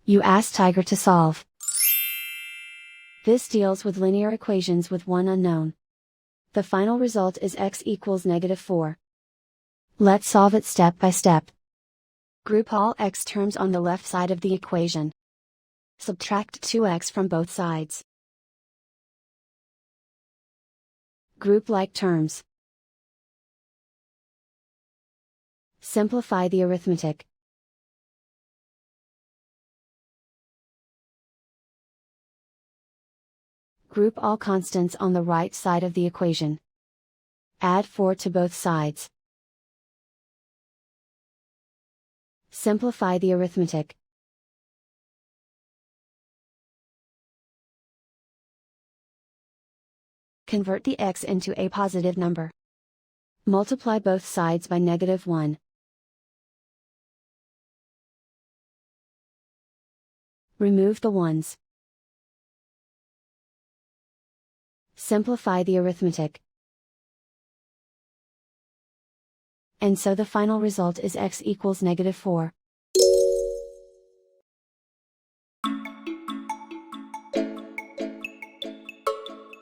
You ask Tiger to solve. This deals with linear equations with one unknown. The final result is x equals -4. Let's solve it step by step. Group all x terms on the left side of the equation. Subtract 2x from both sides. Group like terms. Simplify the arithmetic. Group all constants on the right side of the equation. Add 4 to both sides. Simplify the arithmetic. Convert the x into a positive number. Multiply both sides by -1. Remove the ones. Simplify the arithmetic. And so the final result is x equals -4.